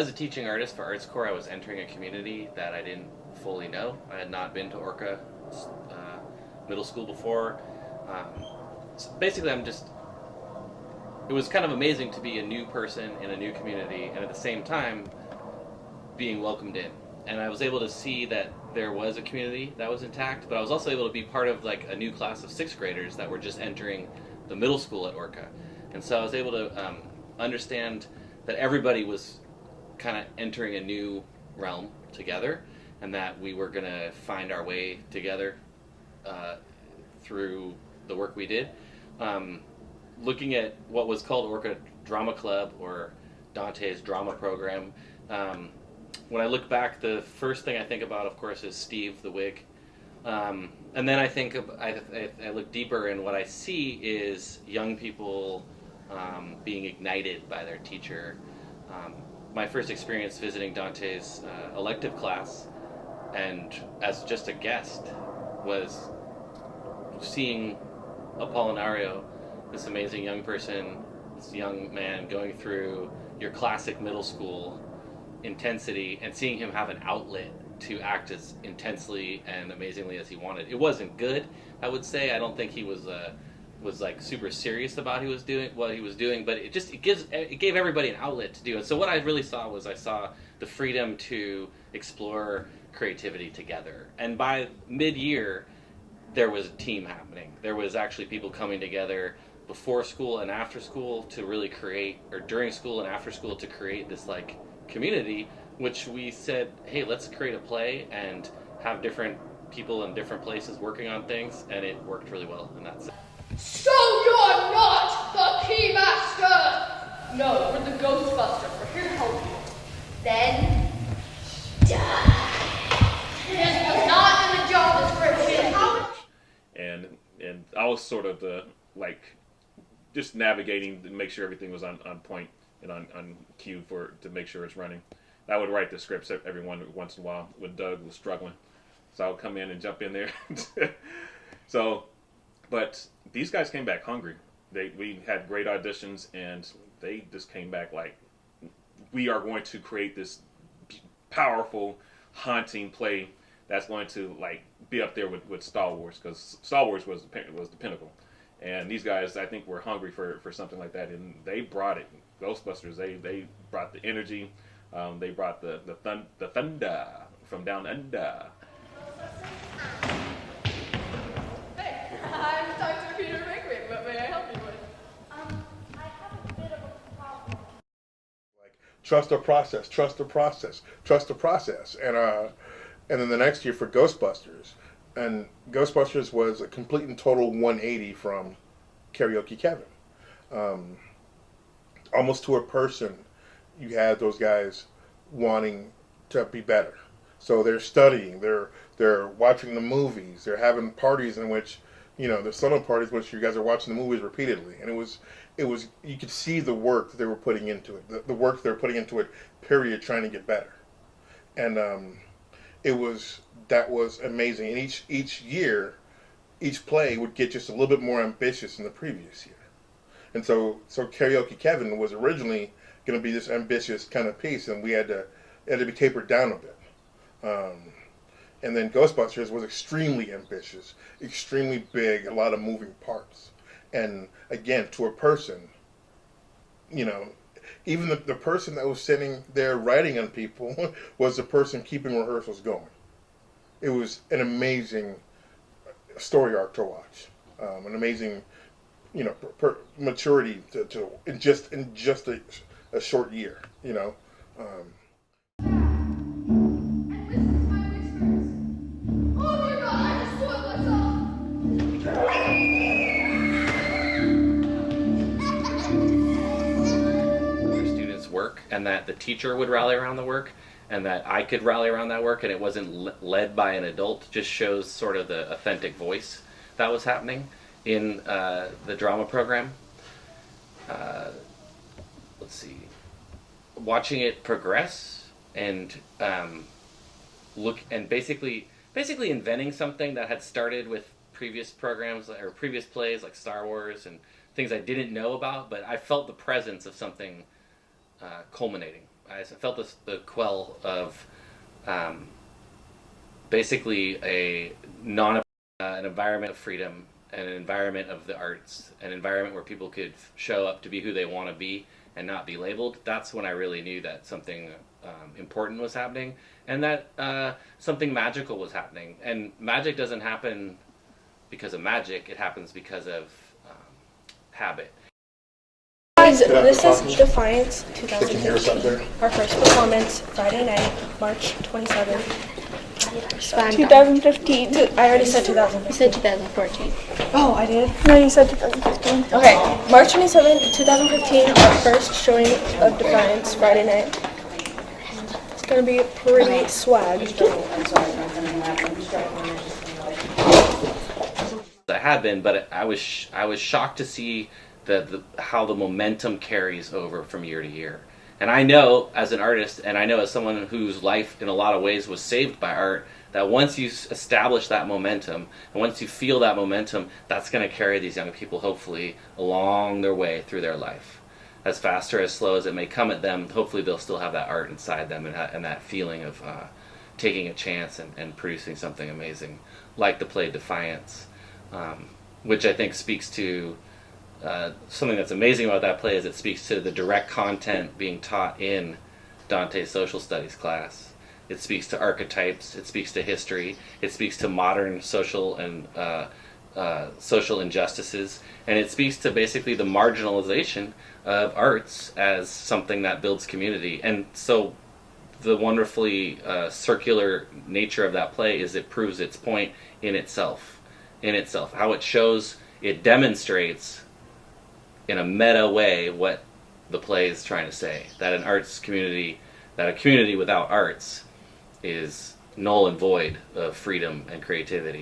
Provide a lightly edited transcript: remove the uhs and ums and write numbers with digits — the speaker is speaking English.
as a teaching artist for Arts Corps, I was entering a community that I didn't fully know. I had not been to Orca middle school before. So basically, it was kind of amazing to be a new person in a new community, and at the same time, being welcomed in. And I was able to see that there was a community that was intact, but I was also able to be part of like a new class of sixth graders that were just entering the middle school at Orca. And so I was able to understand that everybody was kind of entering a new realm together, and that we were going to find our way together through the work we did. Looking at what was called Orca Drama Club, or Dante's drama program, when I look back, the first thing I think about, of course, is Steve the Wig. And then I look deeper, and what I see is young people being ignited by their teacher. My first experience visiting Dante's elective class, and as just a guest, was seeing Apollinario, this amazing young person, this young man going through your classic middle school intensity, and seeing him have an outlet to act as intensely and amazingly as he wanted. It wasn't good, I would say. I don't think he was like super serious about what he was doing, but it gave everybody an outlet to do it. So what I really saw the freedom to explore creativity together. And by mid-year, there was a team happening. There was actually people coming together before school and after school to really create, or during school and after school to create this like community, which we said, hey, let's create a play and have different people in different places working on things, and it worked really well, and that's it. So you're not the key master! No, we're the Ghostbusters. We're here to help you. Then die. This was not in the job description. And I was sort of the just navigating to make sure everything was on point and on cue to make sure it's running. I would write the scripts every once in a while when Doug was struggling, so I would come in and jump in there. But these guys came back hungry. We had great auditions, and they just came back like, we are going to create this powerful, haunting play that's going to like be up there with Star Wars, because Star Wars was the pinnacle. And these guys, I think, were hungry for something like that, and they brought it. Ghostbusters, they brought the energy, they brought the thunder from down under. Hey, I'm Dr. Peter Bickwick. What may I help you with? I have a bit of a problem. Like, trust the process, trust the process, trust the process. And then the next year for Ghostbusters. And Ghostbusters was a complete and total 180 from Karaoke Kevin. Almost to a person, you had those guys wanting to be better. So they're studying, they're watching the movies, they're having parties in which, there's summer parties in which you guys are watching the movies repeatedly. And it was you could see the work that they were putting into it, the work they were putting into it, period, trying to get better. And that was amazing. And each year, each play would get just a little bit more ambitious than the previous year. And so Karaoke Kevin was originally going to be this ambitious kind of piece, and it had to be tapered down a bit. And then Ghostbusters was extremely ambitious, extremely big, a lot of moving parts. And again, to a person, even the person that was sitting there writing on people was the person keeping rehearsals going. It was an amazing story arc to watch, an amazing, maturity to in just a short year, And this is my whiskers. Oh my god, I just spoiled myself! Your students' work, and that the teacher would rally around the work, and that I could rally around that work, and it wasn't led by an adult, just shows sort of the authentic voice that was happening in the drama program. Let's see. Watching it progress and basically inventing something that had started with previous programs or previous plays like Star Wars and things I didn't know about, but I felt the presence of something culminating. I felt the quell of basically an environment of freedom, an environment of the arts, an environment where people could show up to be who they want to be and not be labeled. That's when I really knew that something important was happening, and that something magical was happening. And magic doesn't happen because of magic; it happens because of habit. Guys, this is Defiance Sticking yours up 2015. there. Our first performance, Friday night, March 27th. Spine 2015. I already said 2015. You said 2014. Oh, I did? No, you said 2015. Okay, March 27th, 2015, our first showing of Defiance, Friday night. It's gonna be pretty swag. I had been, but I was shocked to see how the momentum carries over from year to year. And I know as an artist, and I know as someone whose life in a lot of ways was saved by art, that once you establish that momentum, and once you feel that momentum, that's going to carry these young people hopefully along their way through their life. As fast or as slow as it may come at them, hopefully they'll still have that art inside them and that feeling of taking a chance and producing something amazing, like the play Defiance, which I think speaks to something that's amazing about that play is it speaks to the direct content being taught in Dante's social studies class. It speaks to archetypes. It speaks to history. It speaks to modern social and social injustices, and it speaks to basically the marginalization of arts as something that builds community. And so, the wonderfully circular nature of that play is it proves its point in itself. How it shows, it demonstrates in a meta way what the play is trying to say, that an arts community, that a community without arts is null and void of freedom and creativity.